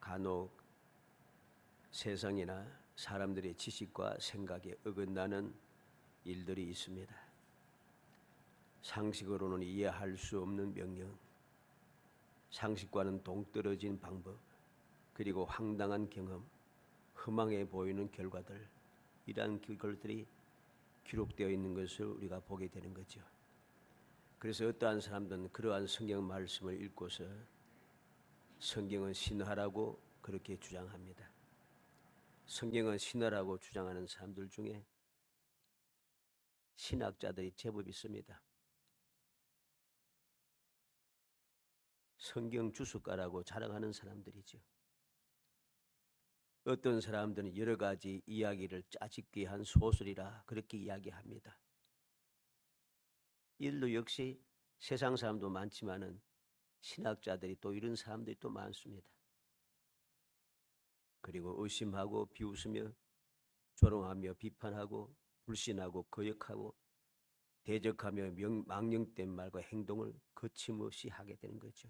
간혹 세상이나 사람들의 지식과 생각에 어긋나는 일들이 있습니다. 상식으로는 이해할 수 없는 명령, 상식과는 동떨어진 방법, 그리고 황당한 경험, 허망해 보이는 결과들, 이러한 것들이 기록되어 있는 것을 우리가 보게 되는 거죠. 그래서 어떠한 사람들은 그러한 성경 말씀을 읽고서 성경은 신화라고 그렇게 주장합니다. 성경은 신화라고 주장하는 사람들 중에 신학자들이 제법 있습니다. 성경 주석가라고 자랑하는 사람들이죠. 어떤 사람들은 여러 가지 이야기를 짜집기 한 소설이라 그렇게 이야기합니다. 일도 역시 세상 사람도 많지만은 신학자들이 또 이런 사람들이 또 많습니다. 그리고 의심하고 비웃으며 조롱하며 비판하고 불신하고 거역하고 대적하며 망령된 말과 행동을 거침없이 하게 되는 거죠.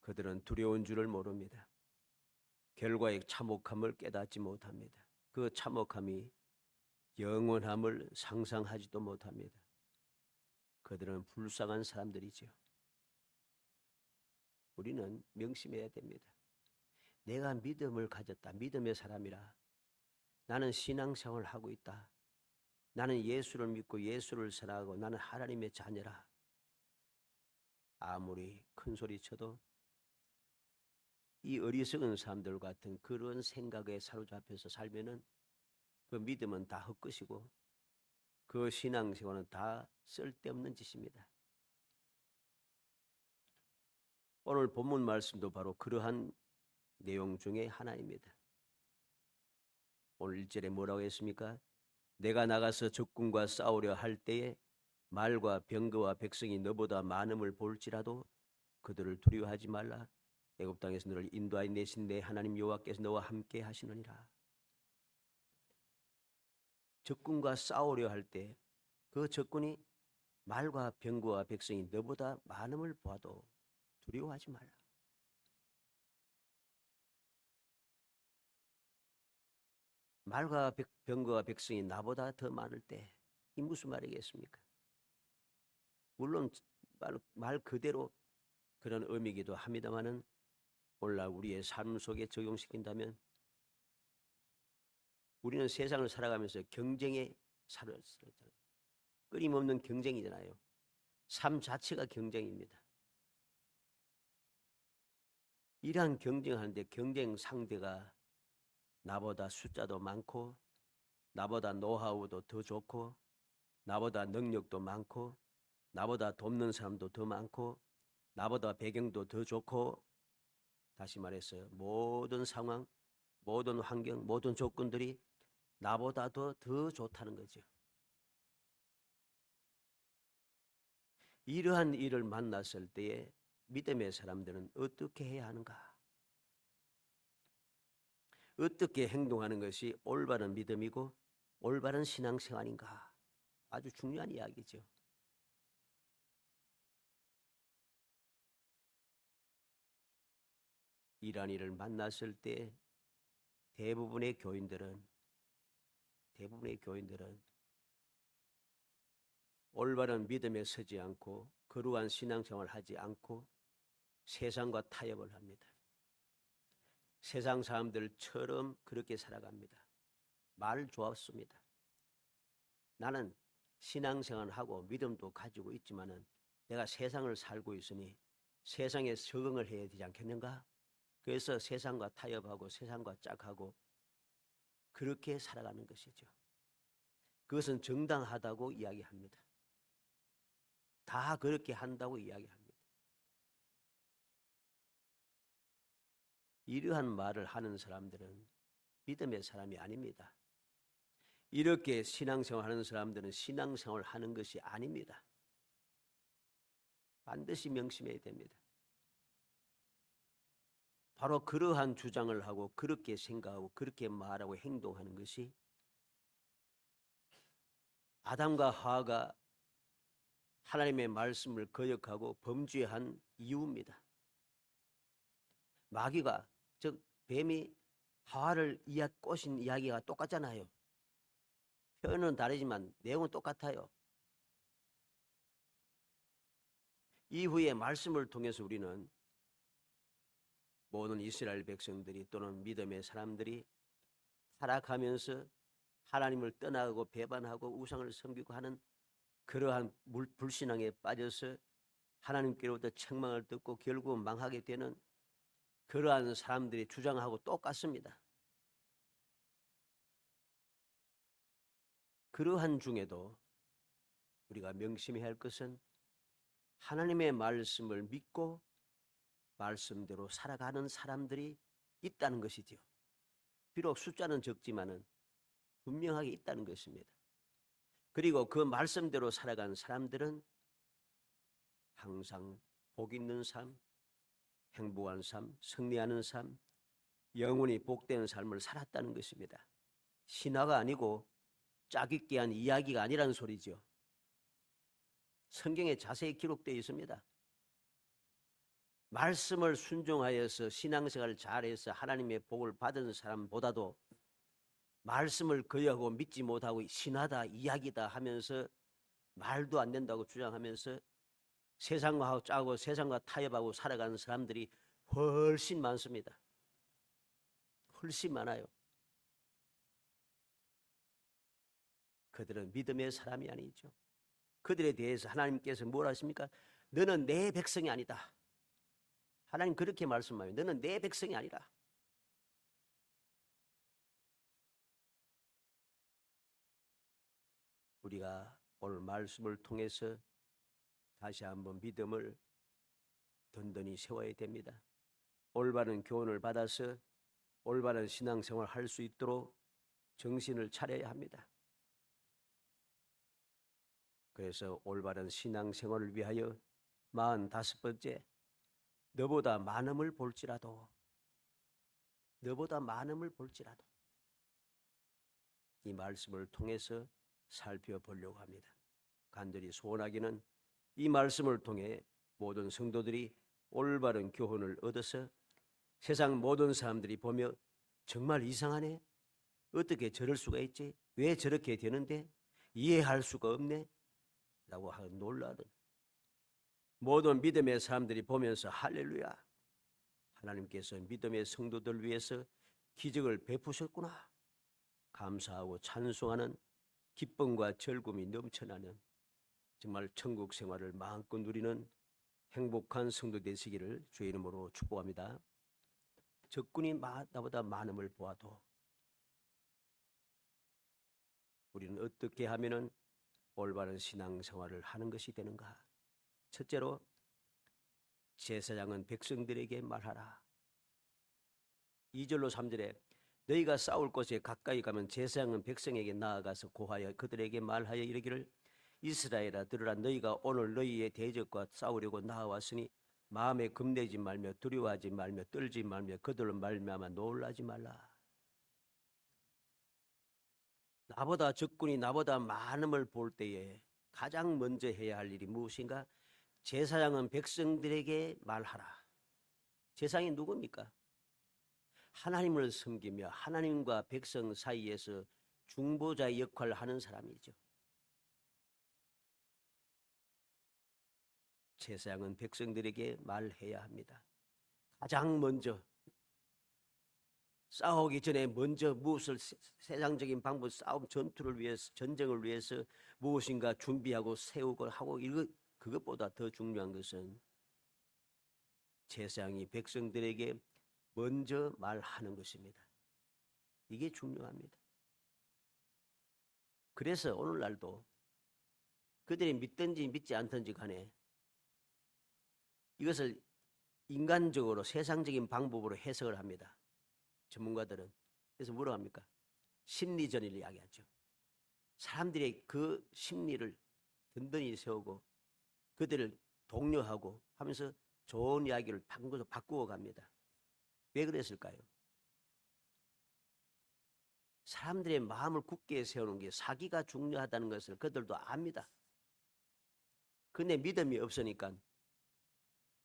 그들은 두려운 줄을 모릅니다. 결과의 참혹함을 깨닫지 못합니다. 그 참혹함이 영원함을 상상하지도 못합니다. 그들은 불쌍한 사람들이죠. 우리는 명심해야 됩니다. 내가 믿음을 가졌다. 믿음의 사람이라. 나는 신앙생활을 하고 있다. 나는 예수를 믿고 예수를 사랑하고 나는 하나님의 자녀라. 아무리 큰 소리 쳐도 이 어리석은 사람들 같은 그런 생각에 사로잡혀서 살면은 그 믿음은 다 헛것이고 그 신앙생활은 다 쓸데없는 짓입니다. 오늘 본문 말씀도 바로 그러한 내용 중에 하나입니다. 오늘 1절에 뭐라고 했습니까? 내가 나가서 적군과 싸우려 할 때에 말과 병거와 백성이 너보다 많음을 볼지라도 그들을 두려워하지 말라. 애굽 땅에서 너를 인도하여 내신 내 하나님 여호와께서 너와 함께 하시느니라. 적군과 싸우려 할 때 그 적군이 말과 병거와 백성이 너보다 많음을 보아도 두려워하지 말라. 말과 병거와 백성이 나보다 더 많을 때 이 무슨 말이겠습니까? 물론 말 그대로 그런 의미이기도 합니다마는 오늘날 우리의 삶 속에 적용시킨다면 우리는 세상을 살아가면서 경쟁에 살았잖아요. 끊임없는 경쟁이잖아요. 삶 자체가 경쟁입니다. 이러한 경쟁하는데 경쟁 상대가 나보다 숫자도 많고 나보다 노하우도 더 좋고 나보다 능력도 많고 나보다 돕는 사람도 더 많고 나보다 배경도 더 좋고 다시 말해서 모든 상황, 모든 환경, 모든 조건들이 나보다 더 좋다는 거죠. 이러한 일을 만났을 때에 믿음의 사람들은 어떻게 해야 하는가? 어떻게 행동하는 것이 올바른 믿음이고 올바른 신앙생활인가? 아주 중요한 이야기죠. 이러한 일을 만났을 때 대부분의 교인들은 올바른 믿음에 서지 않고 거룩한 신앙생활을 하지 않고 세상과 타협을 합니다. 세상 사람들처럼 그렇게 살아갑니다. 말 좋았습니다. 나는 신앙생활을 하고 믿음도 가지고 있지만은 내가 세상을 살고 있으니 세상에 적응을 해야 되지 않겠는가? 그래서 세상과 타협하고 세상과 짝하고 그렇게 살아가는 것이죠. 그것은 정당하다고 이야기합니다. 다 그렇게 한다고 이야기합니다. 이러한 말을 하는 사람들은 믿음의 사람이 아닙니다. 이렇게 신앙생활 하는 사람들은 신앙생활 하는 것이 아닙니다. 반드시 명심해야 됩니다. 바로 그러한 주장을 하고 그렇게 생각하고 그렇게 말하고 행동하는 것이 아담과 하와가 하나님의 말씀을 거역하고 범죄한 이유입니다. 마귀가 즉 뱀이 하와를 꼬신 이야기가 똑같잖아요. 표현은 다르지만 내용은 똑같아요. 이후에 말씀을 통해서 우리는 모든 이스라엘 백성들이 또는 믿음의 사람들이 타락하면서 하나님을 떠나고 배반하고 우상을 섬기고 하는 그러한 불신앙에 빠져서 하나님께로부터 책망을 듣고 결국 망하게 되는 그러한 사람들이 주장하고 똑같습니다. 그러한 중에도 우리가 명심해야 할 것은 하나님의 말씀을 믿고 말씀대로 살아가는 사람들이 있다는 것이죠. 비록 숫자는 적지만은 분명하게 있다는 것입니다. 그리고 그 말씀대로 살아간 사람들은 항상 복 있는 삶, 행복한 삶, 승리하는 삶, 영원히 복되는 삶을 살았다는 것입니다. 신화가 아니고 짜깁기한 이야기가 아니라는 소리죠. 성경에 자세히 기록되어 있습니다. 말씀을 순종하여서 신앙생활을 잘해서 하나님의 복을 받은 사람보다도 말씀을 거역하고 믿지 못하고 신하다 이야기다 하면서 말도 안 된다고 주장하면서 세상과 짜고 세상과 타협하고 살아가는 사람들이 훨씬 많습니다. 훨씬 많아요. 그들은 믿음의 사람이 아니죠. 그들에 대해서 하나님께서 뭘 하십니까? 너는 내 백성이 아니다. 하나님 그렇게 말씀하요. 너는 내 백성이 아니라. 우리가 오늘 말씀을 통해서 다시 한번 믿음을 든든히 세워야 됩니다. 올바른 교훈을 받아서 올바른 신앙생활을 할 수 있도록 정신을 차려야 합니다. 그래서 올바른 신앙생활을 위하여 45번째 너보다 많음을 볼지라도 이 말씀을 통해서 살펴보려고 합니다. 간절히 소원하기는 이 말씀을 통해 모든 성도들이 올바른 교훈을 얻어서 세상 모든 사람들이 보며 정말 이상하네? 어떻게 저럴 수가 있지? 왜 저렇게 되는데? 이해할 수가 없네? 라고 놀라든 모든 믿음의 사람들이 보면서 할렐루야, 하나님께서 믿음의 성도들 위해서 기적을 베푸셨구나 감사하고 찬송하는 기쁨과 즐거움이 넘쳐나는 정말 천국 생활을 마음껏 누리는 행복한 성도 되시기를 주의 이름으로 축복합니다. 적군이 나보다 많음을 보아도 우리는 어떻게 하면은 올바른 신앙생활을 하는 것이 되는가? 첫째로 제사장은 백성들에게 말하라. 2절로 3절에 너희가 싸울 곳에 가까이 가면 제사장은 백성에게 나아가서 고하여 그들에게 말하여 이르기를 이스라엘아 들으라. 너희가 오늘 너희의 대적과 싸우려고 나아왔으니 마음에 겁내지 말며 두려워하지 말며 떨지 말며 그들로 말미암아 놀라지 말라. 나보다 적군이 나보다 많음을 볼 때에 가장 먼저 해야 할 일이 무엇인가? 제사장은 백성들에게 말하라. 제사장이 누굽니까? 하나님을 섬기며 하나님과 백성 사이에서 중보자의 역할을 하는 사람이죠. 제사장은 백성들에게 말해야 합니다. 가장 먼저 싸우기 전에 먼저 무엇을 세상적인 방법, 싸움, 전투를 위해서, 전쟁을 위해서 무엇인가 준비하고 세우고 하고 그것보다 더 중요한 것은 제사장이 백성들에게 먼저 말하는 것입니다. 이게 중요합니다. 그래서 오늘날도 그들이 믿든지 믿지 않든지 간에 이것을 인간적으로 세상적인 방법으로 해석을 합니다. 전문가들은. 그래서 뭐라고 합니까? 심리전을 이야기하죠. 사람들의 그 심리를 든든히 세우고 그들을 독려하고 하면서 좋은 이야기를 바꾸어 갑니다. 왜 그랬을까요? 사람들의 마음을 굳게 세우는 게 사기가 중요하다는 것을 그들도 압니다. 근데 믿음이 없으니까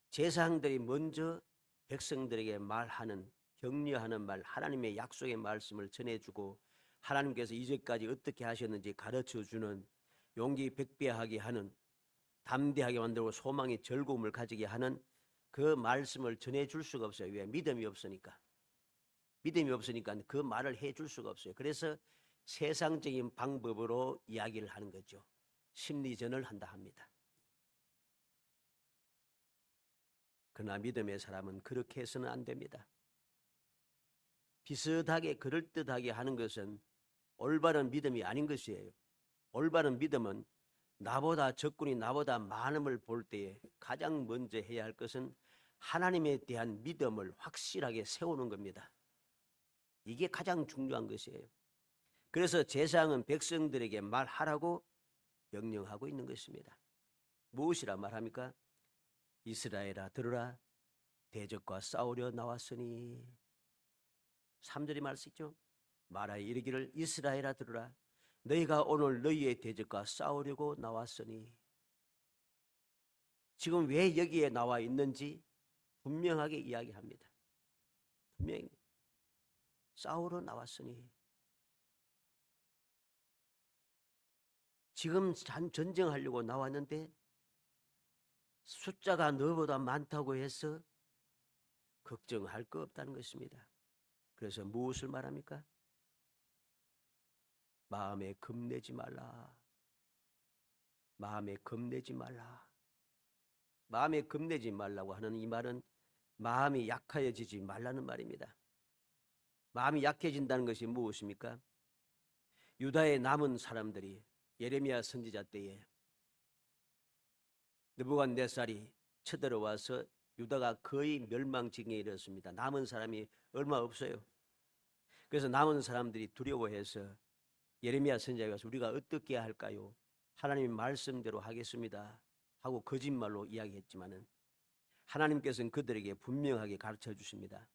제사장들이 먼저 백성들에게 말하는 격려하는 말, 하나님의 약속의 말씀을 전해주고 하나님께서 이제까지 어떻게 하셨는지 가르쳐주는 용기 백배하게 하는, 담대하게 만들고 소망의 즐거움을 가지게 하는 그 말씀을 전해줄 수가 없어요. 왜? 믿음이 없으니까. 믿음이 없으니까 그 말을 해줄 수가 없어요. 그래서 세상적인 방법으로 이야기를 하는 거죠. 심리전을 한다 합니다. 그러나 믿음의 사람은 그렇게 해서는 안 됩니다. 비슷하게 그럴듯하게 하는 것은 올바른 믿음이 아닌 것이에요. 올바른 믿음은 나보다 적군이 나보다 많음을 볼 때에 가장 먼저 해야 할 것은 하나님에 대한 믿음을 확실하게 세우는 겁니다. 이게 가장 중요한 것이에요. 그래서 제사장은 백성들에게 말하라고 명령하고 있는 것입니다. 무엇이라 말합니까? 이스라엘아 들으라, 대적과 싸우려 나왔으니. 3절의 말씀이죠. 말하여 이르기를 이스라엘아 들으라, 너희가 오늘 너희의 대적과 싸우려고 나왔으니. 지금 왜 여기에 나와 있는지 분명하게 이야기합니다. 분명히 싸우러 나왔으니. 지금 전쟁하려고 나왔는데 숫자가 너보다 많다고 해서 걱정할 거 없다는 것입니다. 그래서 무엇을 말합니까? 마음에 겁내지 말라. 마음에 겁내지 말라. 마음에 겁내지 말라고 하는 이 말은 마음이 약해지지 말라는 말입니다. 마음이 약해진다는 것이 무엇입니까? 유다의 남은 사람들이 예레미야 선지자 때에 느부갓네살이 쳐들어와서 유다가 거의 멸망직에 이르렀습니다. 남은 사람이 얼마 없어요. 그래서 남은 사람들이 두려워해서 예레미야 선지자가 와서 우리가 어떻게 할까요? 하나님의 말씀대로 하겠습니다 하고 거짓말로 이야기했지만은 하나님께서는 그들에게 분명하게 가르쳐 주십니다.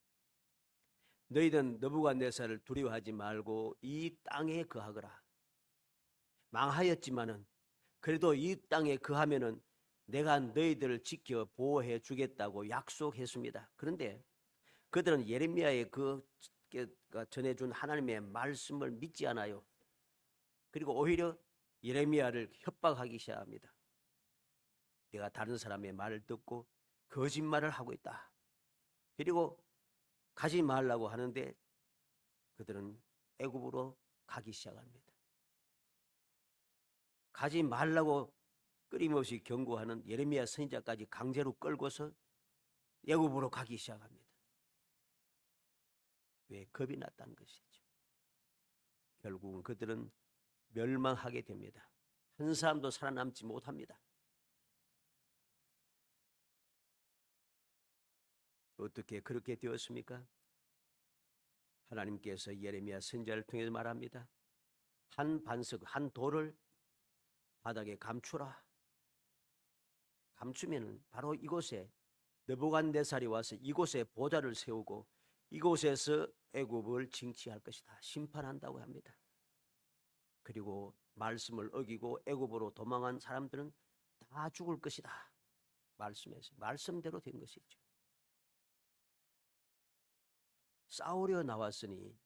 너희는 느부갓네살을 두려워하지 말고 이 땅에 거하거라. 망하였지만은 그래도 이 땅에 거하면은 내가 너희들을 지켜 보호해 주겠다고 약속했습니다. 그런데 그들은 예레미야의 전해준 하나님의 말씀을 믿지 않아요. 그리고 오히려 예레미야를 협박하기 시작합니다. 내가 다른 사람의 말을 듣고 거짓말을 하고 있다. 그리고 가지 말라고 하는데 그들은 애굽으로 가기 시작합니다. 가지 말라고 끊임없이 경고하는 예레미야 선지자까지 강제로 끌고서 애굽으로 가기 시작합니다. 왜? 겁이 났다는 것이죠. 결국은 그들은 멸망하게 됩니다. 한 사람도 살아남지 못합니다. 어떻게 그렇게 되었습니까? 하나님께서 예레미야 선지자를 통해서 말합니다. 한 반석, 한 돌을 바닥에 감추라. 감추면은 바로 이곳에 느부갓네살이 와서 이곳에 보좌를 세우고 이곳에서 애굽을 징치할 것이다. 심판한다고 합니다. 그리고 말씀을 어기고 애굽으로 도망한 사람들은 다 죽을 것이다. 말씀에서 말씀대로 된 것이죠. 싸우려 나왔으니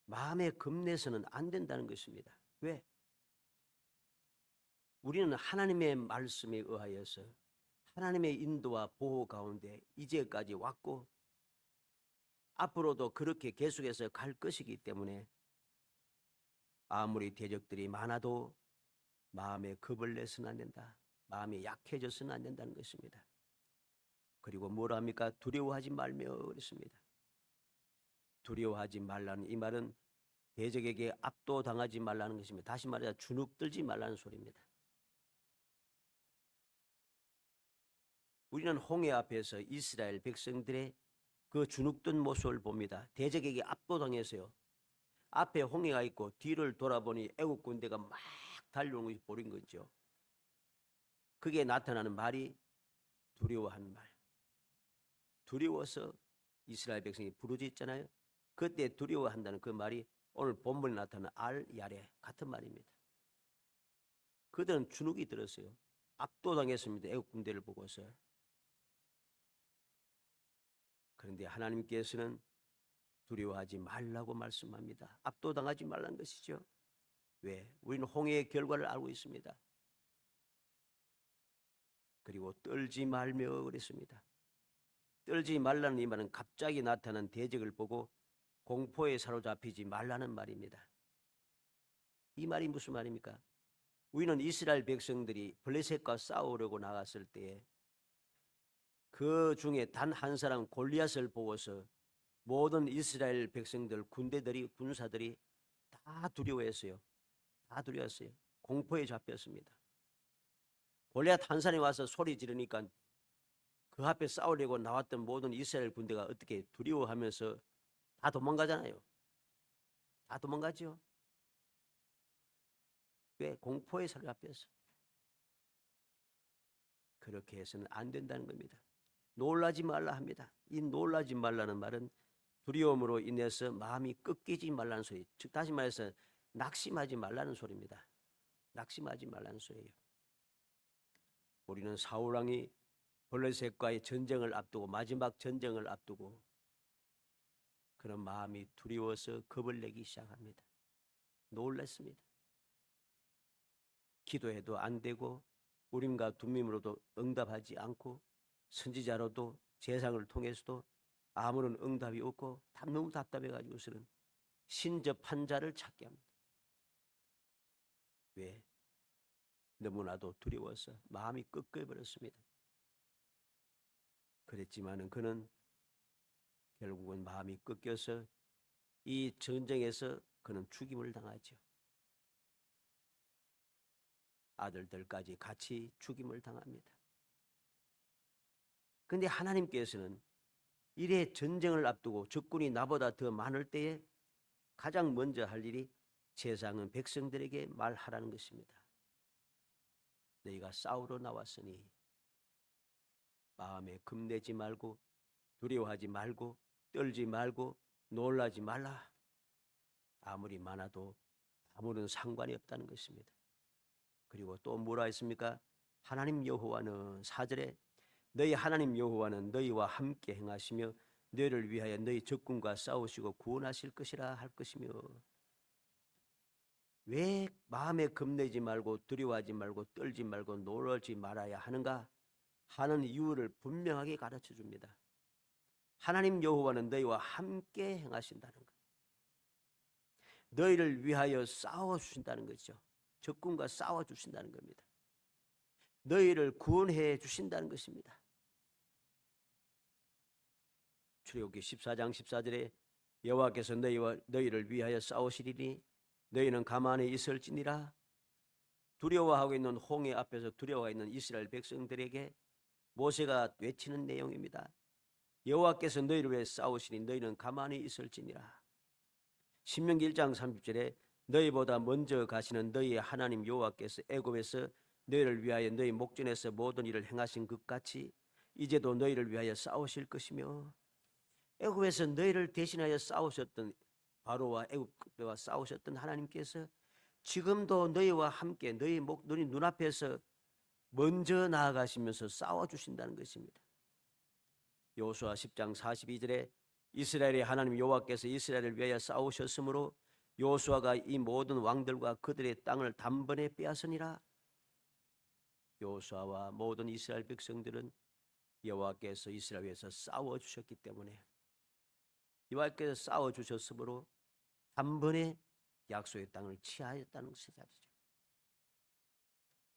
마음에 겁내서는 안 된다는 것입니다. 왜? 우리는 하나님의 말씀에 의하여서 하나님의 인도와 보호 가운데 이제까지 왔고 앞으로도 그렇게 계속해서 갈 것이기 때문에 아무리 대적들이 많아도 마음에 겁을 내서는 안 된다. 마음이 약해져서는 안 된다는 것입니다. 그리고 뭐라 합니까? 두려워하지 말며 그랬습니다. 두려워하지 말라는 이 말은 대적에게 압도당하지 말라는 것입니다. 다시 말해서 주눅들지 말라는 소리입니다. 우리는 홍해 앞에서 이스라엘 백성들의 그 주눅든 모습을 봅니다. 대적에게 압도당해서요. 앞에 홍해가 있고 뒤를 돌아보니 애국 군대가 막 달려오는 것이 보인 거죠. 그게 나타나는 말이 두려워하는 말. 두려워서 이스라엘 백성이 부르짖잖아요. 그때 두려워한다는 그 말이 오늘 본문에 나타나는 알-야레 같은 말입니다. 그들은 주눅이 들었어요. 압도당했습니다. 애국 군대를 보고서. 그런데 하나님께서는 두려워하지 말라고 말씀합니다. 압도당하지 말라는 것이죠. 왜? 우리는 홍해의 결과를 알고 있습니다. 그리고 떨지 말며 그랬습니다. 떨지 말라는 이 말은 갑자기 나타난 대적을 보고 공포에 사로잡히지 말라는 말입니다. 이 말이 무슨 말입니까? 우리는 이스라엘 백성들이 블레셋과 싸우려고 나갔을 때에 그 중에 단 한 사람 골리앗을 보고서 모든 이스라엘 백성들 군사들이 다 두려워했어요. 다 두려웠어요. 공포에 잡혔습니다. 골리앗 한 사람이 와서 소리 지르니까 그 앞에 싸우려고 나왔던 모든 이스라엘 군대가 어떻게 두려워하면서 다 도망가잖아요. 다 도망가죠. 왜? 공포에 사로잡혔어. 그렇게 해서는 안 된다는 겁니다. 놀라지 말라 합니다. 이 놀라지 말라는 말은 두려움으로 인해서 마음이 꺾이지 말라는 소리, 즉 다시 말해서 낙심하지 말라는 소리입니다. 낙심하지 말라는 소리예요. 우리는 사울왕이 블레셋과의 전쟁을 앞두고 마지막 전쟁을 앞두고 그런 마음이 두려워서 겁을 내기 시작합니다. 놀랐습니다. 기도해도 안 되고 우림과 둠밈으로도 응답하지 않고 선지자로도 제상을 통해서도 아무런 응답이 없고 너무 답답해가지고서는 신접한 자를 찾게 합니다. 왜? 너무나도 두려워서 마음이 꺾여버렸습니다. 그랬지만은 그는 결국은 마음이 꺾여서 이 전쟁에서 그는 죽임을 당하죠. 아들들까지 같이 죽임을 당합니다. 그런데 하나님께서는 이래 전쟁을 앞두고 적군이 나보다 더 많을 때에 가장 먼저 할 일이 제사장은 백성들에게 말하라는 것입니다. 너희가 싸우러 나왔으니 마음에 겁내지 말고 두려워하지 말고 떨지 말고 놀라지 말라. 아무리 많아도 아무런 상관이 없다는 것입니다. 그리고 또 뭐라 했습니까? 하나님 여호와는 4절에 너희 하나님 여호와는 너희와 함께 행하시며 너희를 위하여 너희 적군과 싸우시고 구원하실 것이라 할 것이며. 왜 마음에 겁내지 말고 두려워하지 말고 떨지 말고 놀라지 말아야 하는가 하는 이유를 분명하게 가르쳐 줍니다. 하나님 여호와는 너희와 함께 행하신다는 것. 너희를 위하여 싸워주신다는 거죠. 적군과 싸워주신다는 겁니다. 너희를 구원해 주신다는 것입니다. 출애굽기 14장 14절에 여호와께서 너희를 위하여 싸우시리니 너희는 가만히 있을지니라. 두려워하고 있는 홍해 앞에서 두려워하고 있는 이스라엘 백성들에게 모세가 외치는 내용입니다. 여호와께서 너희를 위해 싸우시니 너희는 가만히 있을지니라. 신명기 1장 30절에 너희보다 먼저 가시는 너희의 하나님 여호와께서 애굽에서 너희를 위하여 너희 목전에서 모든 일을 행하신 것 같이 이제도 너희를 위하여 싸우실 것이며. 애굽에서 너희를 대신하여 싸우셨던 바로와 애굽과 싸우셨던 하나님께서 지금도 너희와 함께 너희 눈앞에서 먼저 나아가시면서 싸워주신다는 것입니다. 여호수아 10장 42절에 이스라엘의 하나님 여호와께서 이스라엘을 위하여 싸우셨으므로 여호수아가 이 모든 왕들과 그들의 땅을 단번에 빼앗으니라. 여호수아와 모든 이스라엘 백성들은 여호와께서 이스라엘 위해서 싸워주셨기 때문에 여호와께서 싸워주셨으므로 단번에 약속의 땅을 취하였다는 것이죠.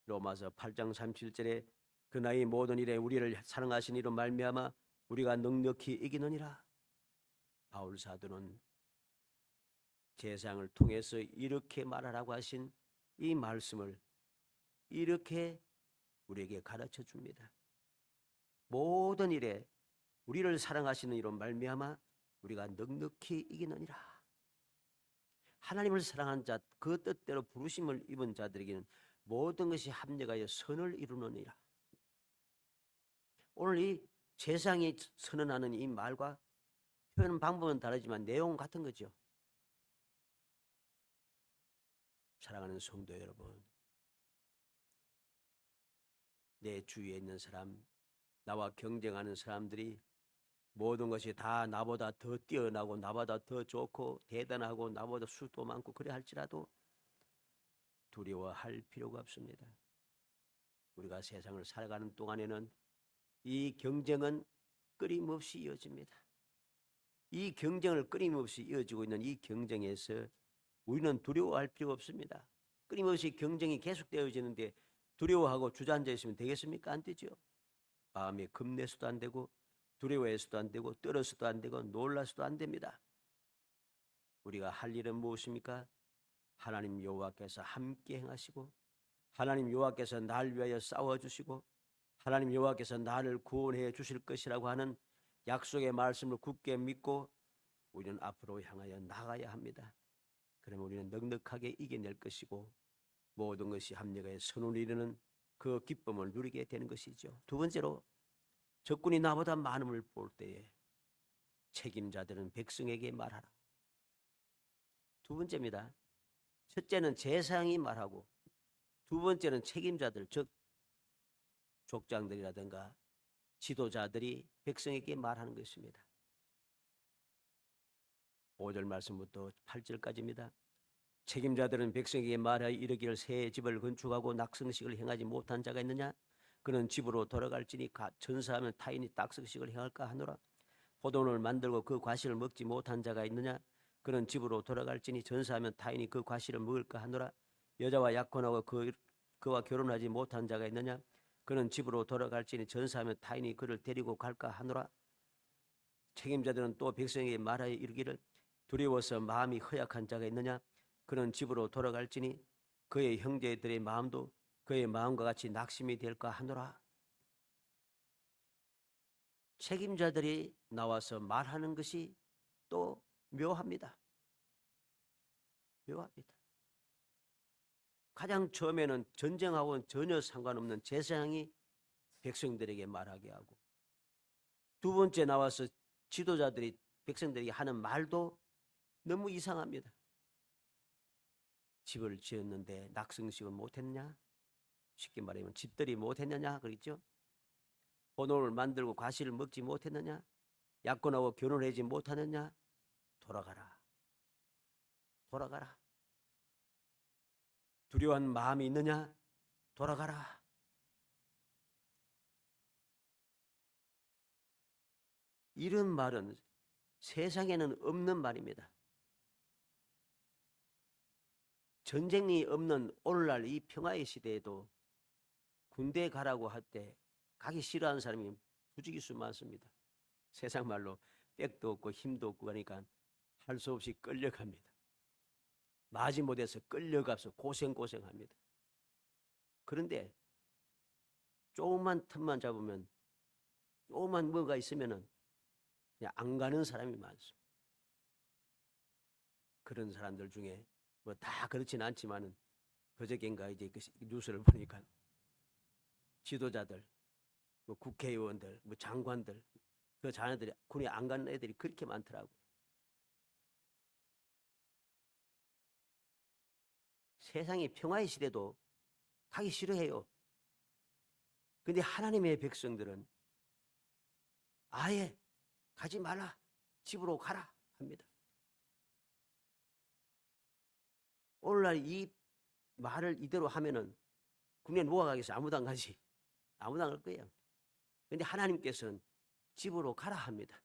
로마서 8장 37절에 그나이 모든 일에 우리를 사랑하신 이로 말미암아 우리가 넉넉히 이기느니라. 바울 사도는 제사장을 통해서 이렇게 말하라고 하신 이 말씀을 이렇게 우리에게 가르쳐 줍니다. 모든 일에 우리를 사랑하시는 이로 말미암아 우리가 넉넉히 이기느니라. 하나님을 사랑한 자, 그 뜻대로 부르심을 입은 자들에게는 모든 것이 합력하여 선을 이루느니라. 오늘 이 제사장이 선언하는 이 말과 표현 방법은 다르지만 내용은 같은 거죠. 사랑하는 성도 여러분, 내 주위에 있는 사람, 나와 경쟁하는 사람들이 모든 것이 다 나보다 더 뛰어나고 나보다 더 좋고 대단하고 나보다 수도 많고 그래 할지라도 두려워할 필요가 없습니다. 우리가 세상을 살아가는 동안에는 이 경쟁은 끊임없이 이어집니다. 이 경쟁을 끊임없이 이어지고 있는 이 경쟁에서 우리는 두려워할 필요가 없습니다. 끊임없이 경쟁이 계속되어지는데 두려워하고 주저앉아 있으면 되겠습니까? 안 되죠. 마음이 겁내서도 안 되고 두려워해서도 안 되고 떨어서도 안 되고 놀라서도 안 됩니다. 우리가 할 일은 무엇입니까? 하나님 여호와께서 함께 행하시고 하나님 여호와께서 날 위하여 싸워주시고 하나님 여호와께서 나를 구원해 주실 것이라고 하는 약속의 말씀을 굳게 믿고 우리는 앞으로 향하여 나가야 합니다. 그러면 우리는 넉넉하게 이겨낼 것이고 모든 것이 합력하여 선을 이루는 그 기쁨을 누리게 되는 것이죠. 두 번째로 적군이 나보다 많음을 볼 때에 책임자들은 백성에게 말하라. 두 번째입니다. 첫째는 제사장이 말하고 두 번째는 책임자들 즉 족장들이라든가 지도자들이 백성에게 말하는 것입니다. 5절 말씀부터 8절까지입니다. 책임자들은 백성에게 말하여 이르기를 새 집을 건축하고 낙성식을 행하지 못한 자가 있느냐? 그는 집으로 돌아갈지니 전사하면 타인이 낙성식을 행할까 하노라. 포도원을 만들고 그 과실을 먹지 못한 자가 있느냐? 그는 집으로 돌아갈지니 전사하면 타인이 그 과실을 먹을까 하노라. 여자와 약혼하고 그와 결혼하지 못한 자가 있느냐? 그는 집으로 돌아갈지니 전사하면 타인이 그를 데리고 갈까 하노라. 책임자들은 또 백성에게 말하여 이르기를 두려워서 마음이 허약한 자가 있느냐? 그는 집으로 돌아갈지니 그의 형제들의 마음도 그의 마음과 같이 낙심이 될까 하노라. 책임자들이 나와서 말하는 것이 또 묘합니다. 묘합니다. 가장 처음에는 전쟁하고는 전혀 상관없는 제사장이 백성들에게 말하게 하고 두 번째 나와서 지도자들이 백성들에게 하는 말도 너무 이상합니다. 집을 지었는데 낙성식을 못했냐? 쉽게 말하면 집들이 못했느냐 그랬죠. 포도원을 만들고 과실을 먹지 못했느냐? 약혼하고 결혼하지 못하느냐? 돌아가라. 돌아가라. 두려워한 마음이 있느냐? 돌아가라. 이런 말은 세상에는 없는 말입니다. 전쟁이 없는 오늘날 이 평화의 시대에도 군대에 가라고 할 때 가기 싫어하는 사람이 부지기수 많습니다. 세상 말로 빽도 없고 힘도 없고 하니까 할 수 없이 끌려갑니다. 마지못해서 끌려가서 고생합니다. 그런데 조금만 틈만 잡으면 조금만 뭐가 있으면은 그냥 안 가는 사람이 많습니다. 그런 사람들 중에 뭐 다 그렇진 않지만은 그저께인가 이제 그 뉴스를 보니까 지도자들, 뭐 국회의원들, 뭐 장관들, 그 자녀들이 군에 안 가는 애들이 그렇게 많더라고요. 세상이 평화의 시대도 가기 싫어해요. 근데 하나님의 백성들은 아예 가지 말라, 집으로 가라 합니다. 오늘날 이 말을 이대로 하면은 국내 누가 가겠어요? 아무도 안 가지. 아무도 안 갈 거예요. 근데 하나님께서는 집으로 가라 합니다.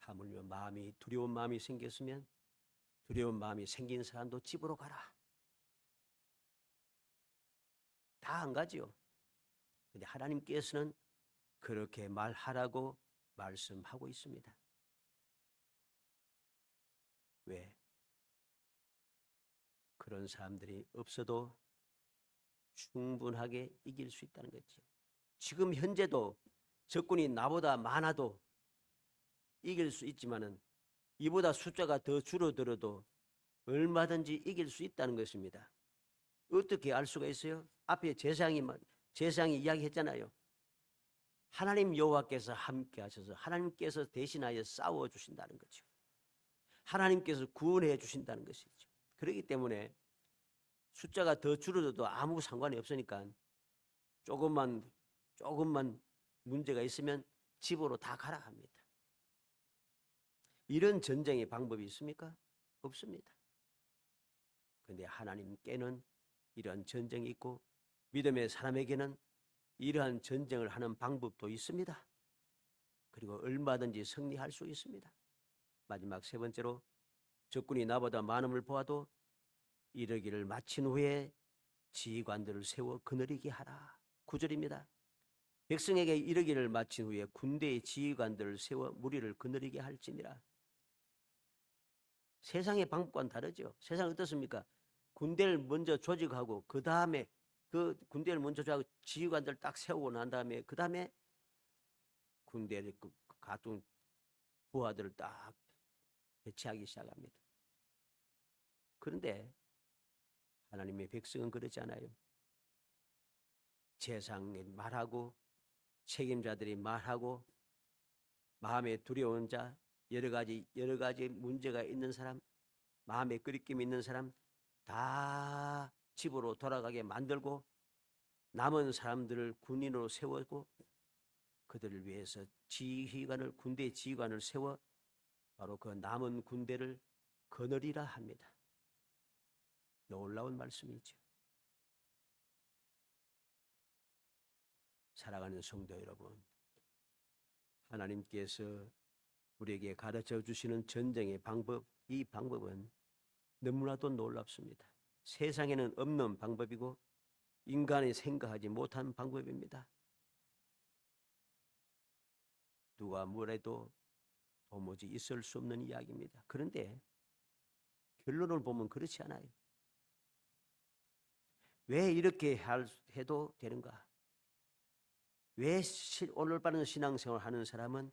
하물며 마음이 두려운 마음이 생겼으면 두려운 마음이 생긴 사람도 집으로 가라. 다 안 가지요. 근데 하나님께서는 그렇게 말하라고 말씀하고 있습니다. 왜? 그런 사람들이 없어도 충분하게 이길 수 있다는 거죠. 지금 현재도 적군이 나보다 많아도 이길 수 있지만은 이보다 숫자가 더 줄어들어도 얼마든지 이길 수 있다는 것입니다. 어떻게 알 수가 있어요? 앞에 제사장이 이야기했잖아요. 하나님 여호와께서 함께 하셔서 하나님께서 대신하여 싸워 주신다는 거죠. 하나님께서 구원해 주신다는 것이죠. 그렇기 때문에 숫자가 더 줄어들어도 아무 상관이 없으니까 조금만 문제가 있으면 집으로 다 가라 합니다. 이런 전쟁의 방법이 있습니까? 없습니다. 그런데 하나님께는 이러한 전쟁이 있고 믿음의 사람에게는 이러한 전쟁을 하는 방법도 있습니다. 그리고 얼마든지 승리할 수 있습니다. 마지막 세 번째로 적군이 나보다 많음을 보아도 이르기를 마친 후에 지휘관들을 세워 거느리게 하라. 9절입니다. 백성에게 이르기를 마친 후에 군대의 지휘관들을 세워 무리를 거느리게 할지니라. 세상의 방법과는 다르죠. 세상은 어떻습니까? 군대를 먼저 조직하고 그 다음에 그 군대를 먼저 조직하고 지휘관들 딱 세우고 난 다음에 그 다음에 군대를 각종 부하들을 딱 배치하기 시작합니다. 그런데 하나님의 백성은 그렇지 않아요. 세상에 말하고 책임자들이 말하고 마음에 두려운 자, 여러 가지 문제가 있는 사람, 마음에 끄리낌이 있는 사람 다 집으로 돌아가게 만들고 남은 사람들을 군인으로 세우고 그들을 위해서 군대 지휘관을 세워 바로 그 남은 군대를 거느리라 합니다. 놀라운 말씀이죠. 사랑하는 성도 여러분, 하나님께서 우리에게 가르쳐 주시는 전쟁의 방법, 이 방법은 너무나도 놀랍습니다. 세상에는 없는 방법이고 인간이 생각하지 못한 방법입니다. 누가 뭐래도 도무지 있을 수 없는 이야기입니다. 그런데 결론을 보면 그렇지 않아요. 왜 이렇게 해도 되는가? 왜 올바른 신앙생활을 하는 사람은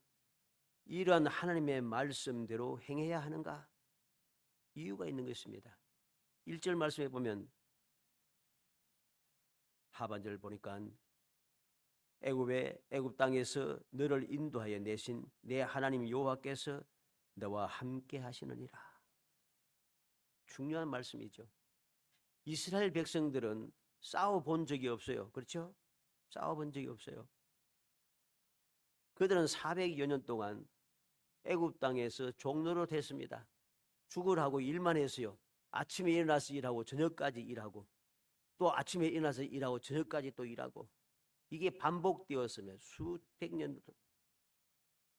이러한 하나님의 말씀대로 행해야 하는가? 이유가 있는 것입니다. 1절 말씀에 보면 하반절 보니까 애굽 땅에서 너를 인도하여 내신 내 하나님 여호와께서 너와 함께 하시느니라. 중요한 말씀이죠. 이스라엘 백성들은 싸워본 적이 없어요. 그렇죠? 싸워본 적이 없어요. 그들은 400여 년 동안 애굽 땅에서 종노릇 했습니다. 죽으라고 일만 했어요. 아침에 일어나서 일하고 저녁까지 일하고 또 아침에 일어나서 일하고 저녁까지 또 일하고 이게 반복되었으며 수백 년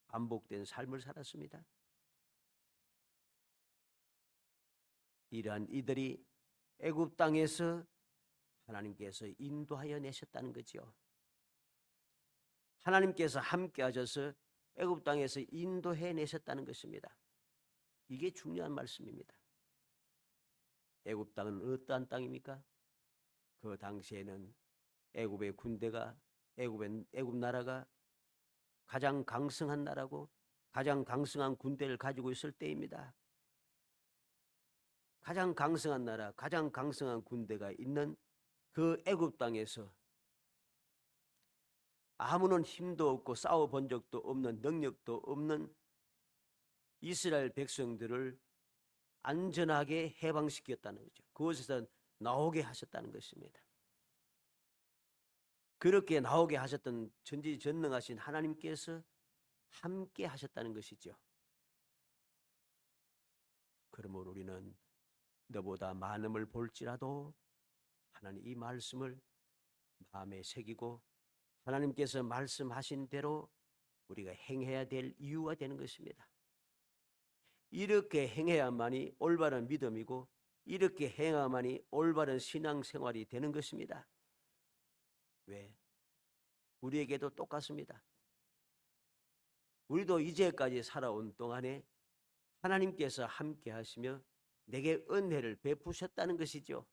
반복된 삶을 살았습니다. 이러한 이들이 애굽 땅에서 하나님께서 인도하여 내셨다는 거죠. 하나님께서 함께 하셔서 애굽 땅에서 인도해 내셨다는 것입니다. 이게 중요한 말씀입니다. 애굽 땅은 어떠한 땅입니까? 그 당시에는 애굽의 군대가 애굽 나라가 가장 강성한 나라고 가장 강성한 군대를 가지고 있을 때입니다. 가장 강성한 나라, 가장 강성한 군대가 있는 그 애굽 땅에서 아무런 힘도 없고 싸워본 적도 없는 능력도 없는 이스라엘 백성들을 안전하게 해방시켰다는 거죠. 그곳에서 나오게 하셨다는 것입니다. 그렇게 나오게 하셨던 전지전능하신 하나님께서 함께 하셨다는 것이죠. 그러므로 우리는 너보다 많음을 볼지라도 하나님 이 말씀을 마음에 새기고 하나님께서 말씀하신 대로 우리가 행해야 될 이유가 되는 것입니다. 이렇게 행해야만이 올바른 믿음이고 이렇게 행해야만이 올바른 신앙생활이 되는 것입니다. 왜? 우리에게도 똑같습니다. 우리도 이제까지 살아온 동안에 하나님께서 함께 하시며 내게 은혜를 베푸셨다는 것이죠.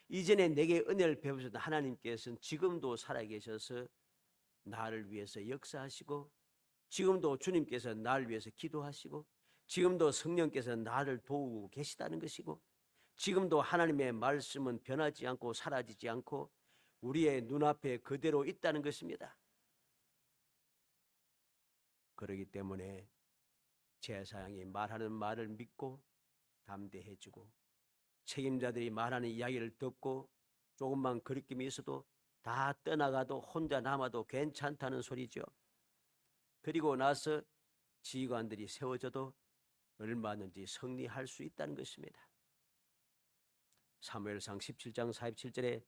이전에 내게 은혜를 베푸셨던 하나님께서는 지금도 살아계셔서 나를 위해서 역사하시고 지금도 주님께서 나를 위해서 기도하시고 지금도 성령께서 나를 도우고 계시다는 것이고 지금도 하나님의 말씀은 변하지 않고 사라지지 않고 우리의 눈앞에 그대로 있다는 것입니다. 그렇기 때문에 제사장이 말하는 말을 믿고 담대해지고 책임자들이 말하는 이야기를 듣고 조금만 거리낌이 있어도 다 떠나가도 혼자 남아도 괜찮다는 소리죠. 그리고 나서 지휘관들이 세워져도 얼마든지 승리할 수 있다는 것입니다. 사무엘상 17장 47절에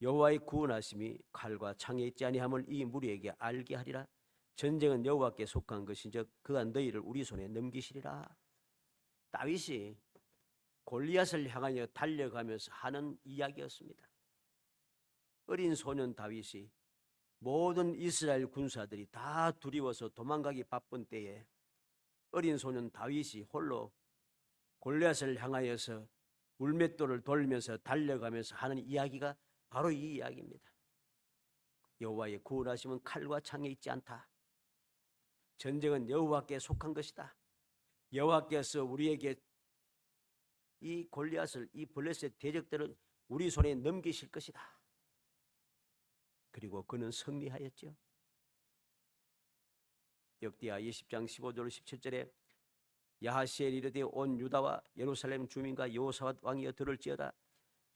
여호와의 구원하심이 칼과 창에 있지 아니함을 이 무리에게 알게 하리라. 전쟁은 여호와께 속한 것인즉 그가 너희를 우리 손에 넘기시리라. 다윗이 골리앗을 향하여 달려가면서 하는 이야기였습니다. 어린 소년 다윗이 모든 이스라엘 군사들이 다 두려워서 도망가기 바쁜 때에 어린 소년 다윗이 홀로 골리앗을 향하여서 물맷돌을 돌면서 달려가면서 하는 이야기가 바로 이 이야기입니다. 여호와의 구원하심은 칼과 창에 있지 않다. 전쟁은 여호와께 속한 것이다. 여호와께서 우리에게 이 골리앗을, 이 블레셋 대적들은 우리 손에 넘기실 것이다. 그리고 그는 승리하였죠. 역대하 20장 15절 17절에 야하시엘이 이르되 온 유다와 예루살렘 주민과 여호사밧 왕이여 들을지어다.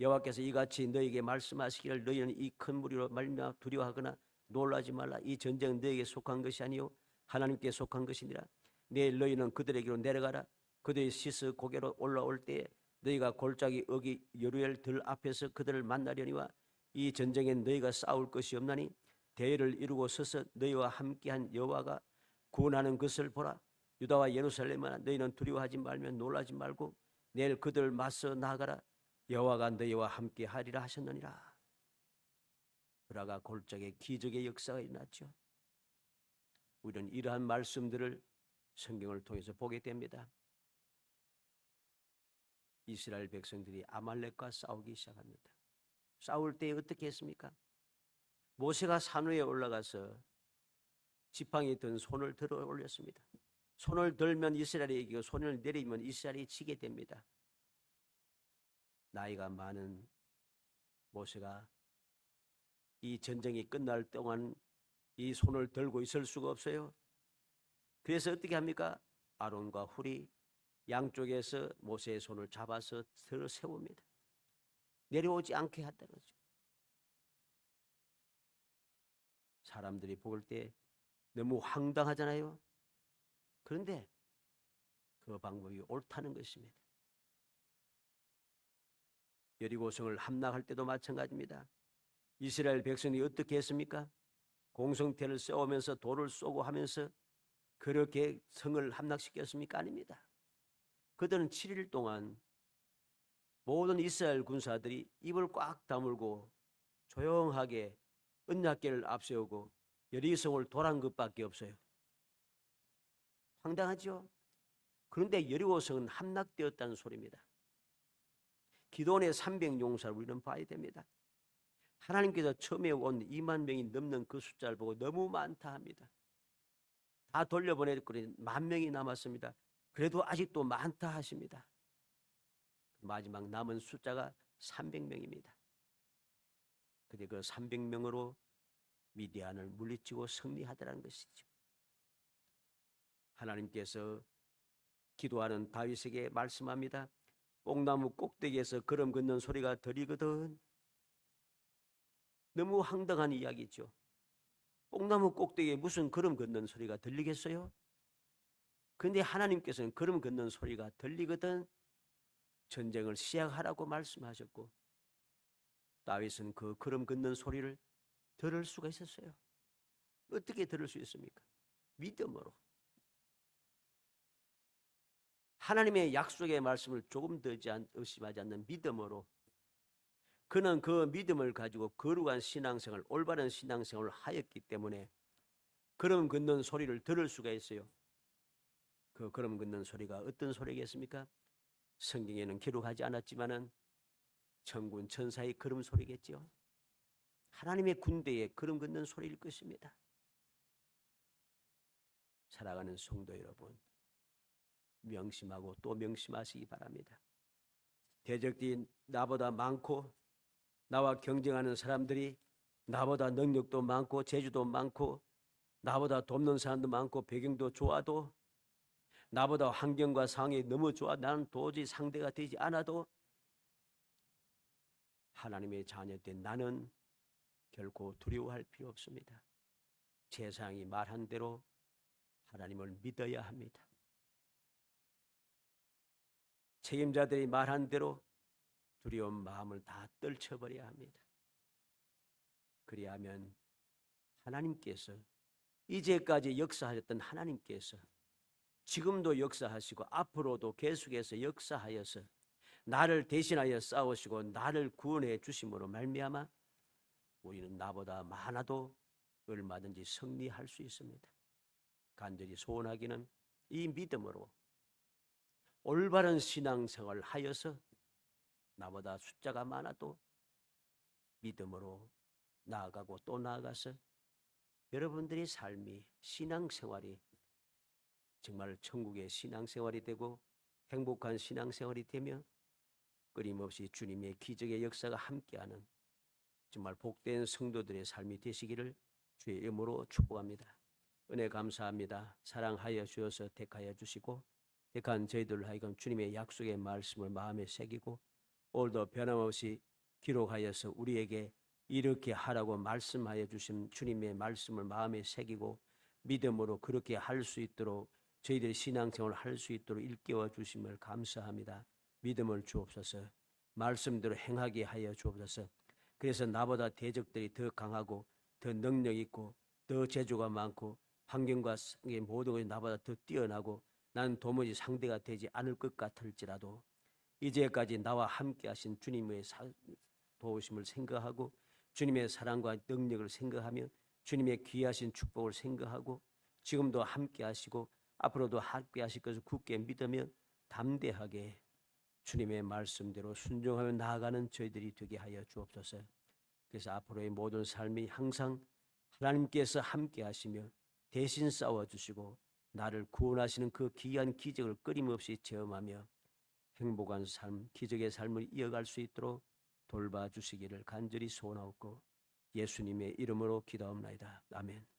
여호와께서 이같이 너에게 말씀하시기를 너희는 이 큰 무리로 말미암아 두려워하거나 놀라지 말라. 이 전쟁은 너에게 속한 것이 아니요 하나님께 속한 것이니라. 내일 너희는 그들에게로 내려가라. 그들이 시스 고개로 올라올 때에 너희가 골짜기 어기 여루엘 들 앞에서 그들을 만나려니와 이 전쟁엔 너희가 싸울 것이 없나니 대회를 이루고 서서 너희와 함께한 여호와가 구원하는 것을 보라. 유다와 예루살렘아 너희는 두려워하지 말며 놀라지 말고 내일 그들을 맞서 나가라. 여호와가 너희와 함께 하리라 하셨느니라. 브라가 골짜기에 기적의 역사가 일어났죠. 우리는 이러한 말씀들을 성경을 통해서 보게 됩니다. 이스라엘 백성들이 아말렉과 싸우기 시작합니다. 싸울 때 어떻게 했습니까? 모세가 산 위에 올라가서 지팡이 든 손을 들어 올렸습니다. 손을 들면 이스라엘이 이기고 손을 내리면 이스라엘이 지게 됩니다. 나이가 많은 모세가 이 전쟁이 끝날 동안 이 손을 들고 있을 수가 없어요. 그래서 어떻게 합니까? 아론과 훌이 양쪽에서 모세의 손을 잡아서 들어 세웁니다. 내려오지 않게 했다는 거죠. 사람들이 볼 때 너무 황당하잖아요. 그런데 그 방법이 옳다는 것입니다. 여리고성을 함락할 때도 마찬가지입니다. 이스라엘 백성이 어떻게 했습니까? 공성태를 세우면서 돌을 쏘고 하면서 그렇게 성을 함락시켰습니까? 아닙니다. 그들은 7일 동안 모든 이스라엘 군사들이 입을 꽉 다물고 조용하게 언약궤를 앞세우고 여리고성을 돌한 것밖에 없어요. 황당하죠? 그런데 여리고성은 함락되었다는 소리입니다. 기도원의 300용사를 우리는 봐야 됩니다. 하나님께서 처음에 온 2만 명이 넘는 그 숫자를 보고 너무 많다 합니다. 다 돌려보내더니 10,000명이 남았습니다. 그래도 아직도 많다 하십니다. 마지막 남은 숫자가 300명입니다. 근데 그 300명으로 미디안을 물리치고 승리하더라는 것이죠. 하나님께서 기도하는 다윗에게 말씀합니다. 뽕나무 꼭대기에서 걸음 걷는 소리가 들리거든. 너무 황당한 이야기죠. 뽕나무 꼭대기에 무슨 걸음 걷는 소리가 들리겠어요? 그런데 하나님께서는 걸음 걷는 소리가 들리거든 전쟁을 시작하라고 말씀하셨고 다윗은 그 걸음 걷는 소리를 들을 수가 있었어요. 어떻게 들을 수 있습니까? 믿음으로. 하나님의 약속의 말씀을 조금 더 의심하지 않는 믿음으로 그는 그 믿음을 가지고 거룩한 신앙생활, 올바른 신앙생활을 하였기 때문에 걸음 걷는 소리를 들을 수가 있어요. 그 걸음 걷는 소리가 어떤 소리겠습니까? 성경에는 기록하지 않았지만은 천군 천사의 걸음 소리겠죠. 하나님의 군대의 걸음 걷는 소리일 것입니다. 사랑하는 성도 여러분, 명심하고 또 명심하시기 바랍니다. 대적들이 나보다 많고 나와 경쟁하는 사람들이 나보다 능력도 많고 재주도 많고 나보다 돕는 사람도 많고 배경도 좋아도 나보다 환경과 상황이 너무 좋아 나는 도저히 상대가 되지 않아도 하나님의 자녀된 나는 결코 두려워할 필요 없습니다. 세상이 말한 대로 하나님을 믿어야 합니다. 책임자들이 말한 대로 두려운 마음을 다 떨쳐버려야 합니다. 그리하면 하나님께서, 이제까지 역사하셨던 하나님께서 지금도 역사하시고 앞으로도 계속해서 역사하여서 나를 대신하여 싸우시고 나를 구원해 주심으로 말미암아 우리는 나보다 많아도 얼마든지 승리할 수 있습니다. 간절히 소원하기는 이 믿음으로 올바른 신앙생활을 하여서 나보다 숫자가 많아도 믿음으로 나아가고 또 나아가서 여러분들의 삶이, 신앙생활이 정말 천국의 신앙생활이 되고 행복한 신앙생활이 되며 끊임없이 주님의 기적의 역사가 함께하는 정말 복된 성도들의 삶이 되시기를 주의 이름으로 축복합니다. 은혜 감사합니다. 사랑하여 주셔서 택하여 주시고 택한 저희들 하여금 주님의 약속의 말씀을 마음에 새기고 오늘도 변함없이 기록하여서 우리에게 이렇게 하라고 말씀하여 주신 주님의 말씀을 마음에 새기고 믿음으로 그렇게 할 수 있도록 저희들의 신앙생활을 할 수 있도록 일깨워 주심을 감사합니다. 믿음을 주옵소서. 말씀대로 행하게 하여 주옵소서. 그래서 나보다 대적들이 더 강하고 더 능력 있고 더 재주가 많고 환경과 모든 것이 나보다 더 뛰어나고 나는 도무지 상대가 되지 않을 것 같을지라도 이제까지 나와 함께 하신 주님의 도우심을 생각하고 주님의 사랑과 능력을 생각하며 주님의 귀하신 축복을 생각하고 지금도 함께 하시고 앞으로도 함께 하실 것을 굳게 믿으며 담대하게 주님의 말씀대로 순종하며 나아가는 저희들이 되게 하여 주옵소서. 그래서 앞으로의 모든 삶이 항상 하나님께서 함께 하시며 대신 싸워주시고 나를 구원하시는 그 귀한 기적을 끊임없이 체험하며 행복한 삶, 기적의 삶을 이어갈 수 있도록 돌봐주시기를 간절히 소원하옵고 예수님의 이름으로 기도합니다. 아멘.